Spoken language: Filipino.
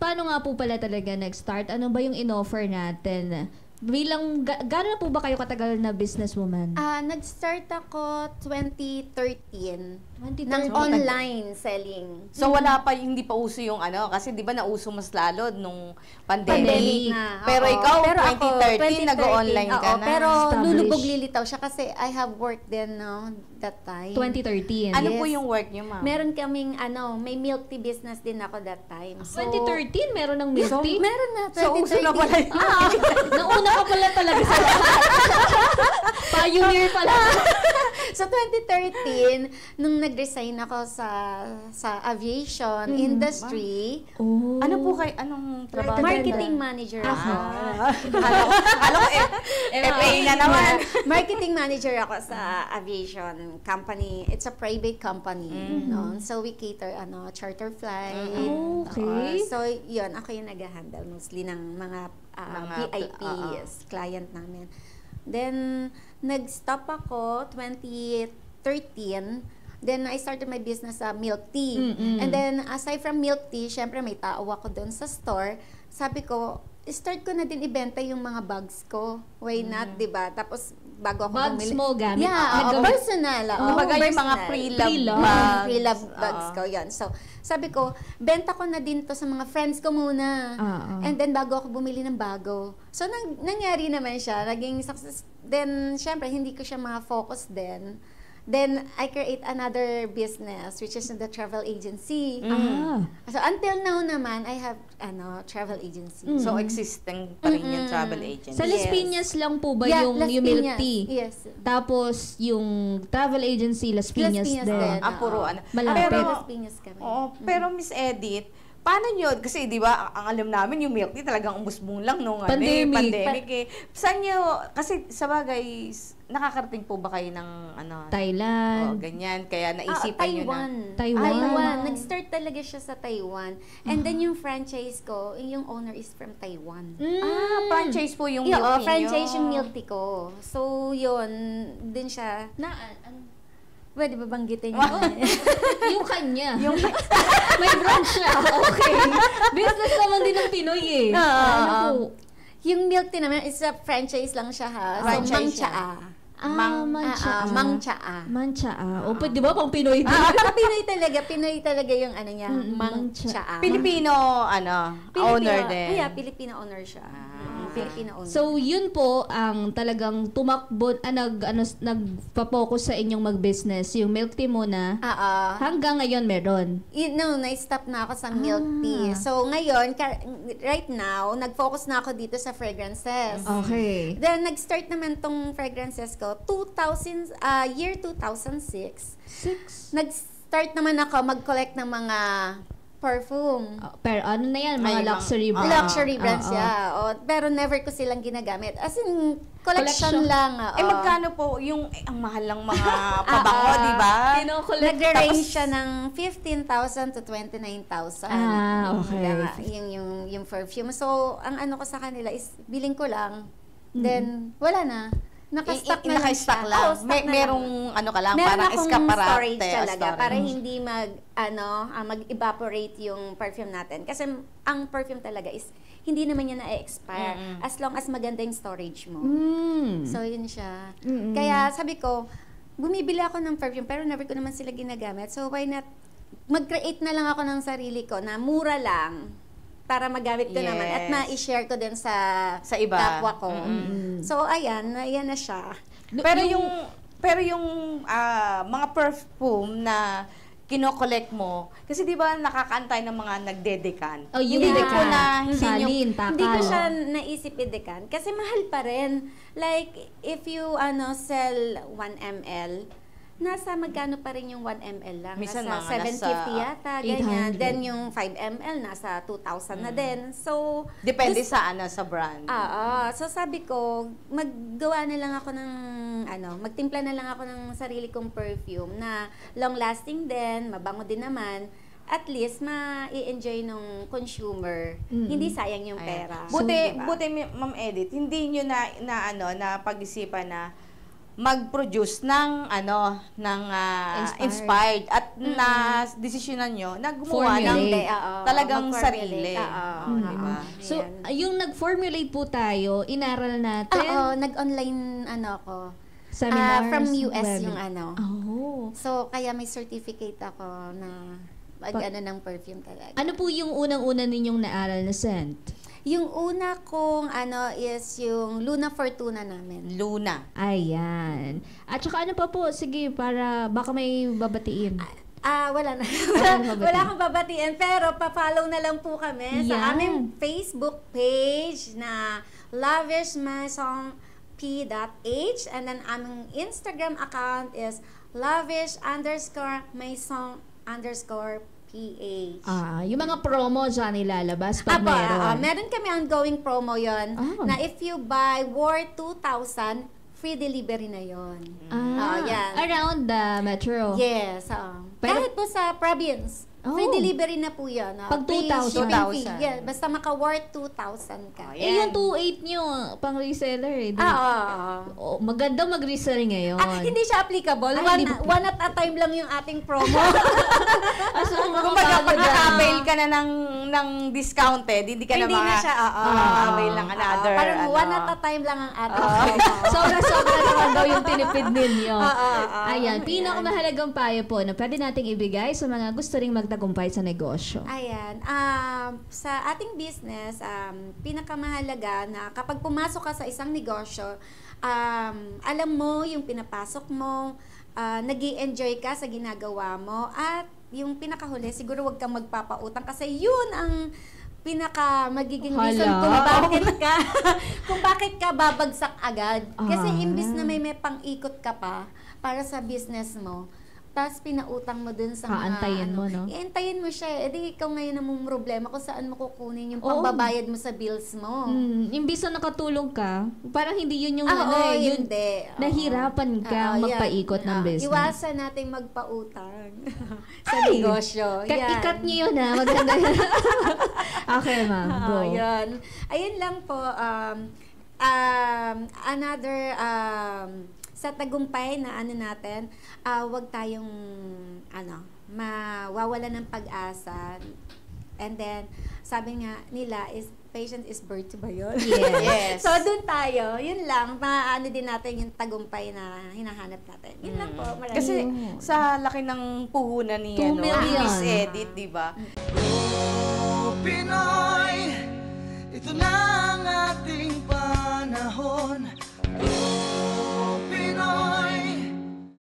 paano nga po pala talaga nag-start? Ano ba yung in-offer natin? Bilang, gano'n po ba kayo katagal na businesswoman? Nag-start ako 2013 ng 2013. online selling. So wala pa, hindi pa uso yung ano, kasi di ba nauso mas lalo nung pandemic. Pandemic na. Pero oo. ikaw, Pero 2013, nag-online ka oo, na. Pero Established. lulubog lilitaw siya kasi I have worked then that time. 2013. Ano Yes. po yung work niyo, ma'am? Meron kaming may milk tea business din ako that time. So, 2013, meron ng milk tea? meron na, 2013. So, uso na pala yun. Nauna ka pala talaga sa lahat. Pioneer pala. So 2013, nung nag-resign ako sa aviation industry, Oh. Ano po kay, anong trabaho? marketing manager ako. Alam ko, FA na naman. Marketing manager ako sa aviation company. It's a private company. No? So we cater charter flight. Okay. So yun, ako yung nag-handle mostly ng mga VIPs, client namin. Then, nag-stop ako 2013. Then, I started my business sa milk tea. And then, aside from milk tea, syempre may tao ako doon sa store. Sabi ko, start ko na din ibenta yung mga bags ko. Why not, di ba? Tapos, bago ako Bags bumili. mo gamit? Yeah, personal. Kumbaga yung mga pre-love bags. Pre-love bags ko, yan. So, sabi ko, benta ko na din to sa mga friends ko muna. And then, bago ako bumili ng bago. So, nangyari naman siya. Naging success. Then, syempre, hindi ko siya ma-focus din. Then, I create another business, which is the travel agency. So, until now naman, I have travel agency. So, existing pa rin yung travel agency. Sa Las Piñas lang po ba Yeah, yung Las milk Piñas. tea? Yes. Tapos, yung travel agency, Las Piñas, Piñas din. din. Puro ano. Malapit. Pero, Las Piñas kami. pero Miss Edith, paano nyo? Kasi di ba, ang alam namin yung milk tea talagang umusbong lang nung pandemic eh. Saan nyo, kasi sa bagay, nakakarating po ba kayo ng Thailand. ganyan, kaya naisipan nyo na. Taiwan. Nag-start talaga siya sa Taiwan. And then yung franchise ko, yung owner is from Taiwan. Franchise po yung milk tea nyo. Franchise yung milk tea ko. So, yun, din siya. Pwede ba banggitin yun? Yung kanya. May branch siya. Okay. Business naman din ng Pinoy eh. Ano po? Yung milk tea naman is a franchise lang siya ha. So, Franchise Mang siya. Chaa. Mang Chaa. Mang Chaa. O, di ba pang Pinoy din? Pinoy talaga yung niya, Mang Chaa. Filipino, owner din. Yeah, Filipino owner siya. Filipino owner. So, yun po ang talagang tumakbo, nagpa-focus sa inyong mag-business. Yung milk tea muna. Hanggang ngayon meron. Na-stop na ako sa milk tea. So, ngayon, right now, nag-focus na ako dito sa fragrances. Okay. Then, nag-start naman tong fragrances ko, year 2006. Nag-start naman ako mag-collect ng mga perfume. Pero ano na yan? Mga luxury brands. Luxury brands, yeah. Pero never ko silang ginagamit. As in, collection lang. Magkano po yung, ang mahal lang mga pabango, di ba? Nagre-range siya ng 15,000 to 29,000. Okay. Yung perfume. So, ang ko sa kanila is, biling ko lang. Then, wala na. Naka-stock na lang siya. Lang. Merong ka lang, parang escaparate. Storage talaga para hindi mag-evaporate yung perfume natin. Kasi ang perfume talaga is hindi naman niya na-expire as long as maganda yung storage mo. So, yun siya. Kaya sabi ko, bumibili ako ng perfume pero never ko naman sila ginagamit. So, why not mag-create na lang ako ng sarili ko na mura lang para magamit ko naman at ma-share ko din sa iba. Kapwa ko. So, ayan na siya. Pero yung mga perfume na kino-collect mo, kasi di ba nakakaantay ng mga nagdedekan? Yung hindi ko na salin, takal. Hindi ko siya naisip idekan kasi mahal pa rin. Like, if you sell 1 ml, nasa magkano pa rin yung 1 ml lang? Minsan nasa 750 yata, ganyan. Then yung 5 ml, nasa 2,000 na din. So, depende sa brand. So, sabi ko, maggawa na lang ako ng, magtimpla na lang ako ng sarili kong perfume na long-lasting din, mabango din naman. At least, ma-i-enjoy ng consumer. Hindi sayang yung pera. Buti, Ma'am Edith, hindi nyo na pag-isipan na mag-produce ng inspired at na desisyonan nyo na gumawa ng talagang sarili. Diba? So, yung nag-formulate po tayo, inaral natin? Nag-online ako. Seminars? From US yung So, So, kaya may certificate ako na ng perfume talaga. ano po yung unang-una ninyong naaral na scent? Yung una kong is yung Luna Fortuna namin. Luna. Ayan. At saka ano pa po? Sige, para baka may babatiin. Wala na. Wala akong babatiin. Pero pa-follow na lang po kami sa aming Facebook page na lavishmaison.ph, and then aming Instagram account is lavish_maison_PH. Yung mga promo dyan ilalabas pag meron. Meron kami ongoing promo yon na if you buy worth 2,000, free delivery na yon. Yan. Around the metro? Yes. Kahit po sa province, free delivery na po yan. Pag 2,000? Yeah, basta maka-worth 2,000 ka. Yung 2,800 nyo, pang reseller maganda mag-resell ngayon. Hindi siya applicable. One at a time lang yung ating promo. Kumbaga, pag naka-avail ka na ng discounted, hindi ka na avail ng another. Parang one at a time lang ang ating promo. Sobra-sobra naman daw yung tinipid ninyo. Ayan, pinakamahalagang payo po na pwede nating ibigay sa mga gusto ring magtagumpay sa negosyo. Ayan. Sa ating business, pinakamahalaga na kapag pumasok ka sa isang negosyo, alam mo yung pinapasok mo, nag-i-enjoy ka sa ginagawa mo, at yung pinakahuli, siguro wag kang magpapautang kasi yun ang pinaka magiging reason kung bakit ka babagsak agad. Kasi imbis na may pang-ikot ka pa para sa business mo, tapos pinautang mo dun sa mga Aantayin mo, no? Iantayin mo siya. Edi ikaw ngayon ang problema kung saan mo kukunin yung pambabayad mo sa bills mo. Imbis na nakatulong ka, parang hindi yun yung hindi. Nahirapan ka magpaikot ng business. Iwasan natin magpautang sa negosyo. Ikat niyo yun, ha? Maganda yun. Okay, ma'am. Go. Ayun lang po. Another sa tagumpay na natin, wag tayong mawawala ng pag-asa. And then, sabi nga nila is patient is virtue ba yun? Yes. So, dun tayo. Yun lang. Din natin yung tagumpay na hinahanap natin. Yun lang po. Maraming. Kasi sa laki ng puhunan ni 2 million. Miss Edith, di ba? Pinoy, ito na ang ating panahon.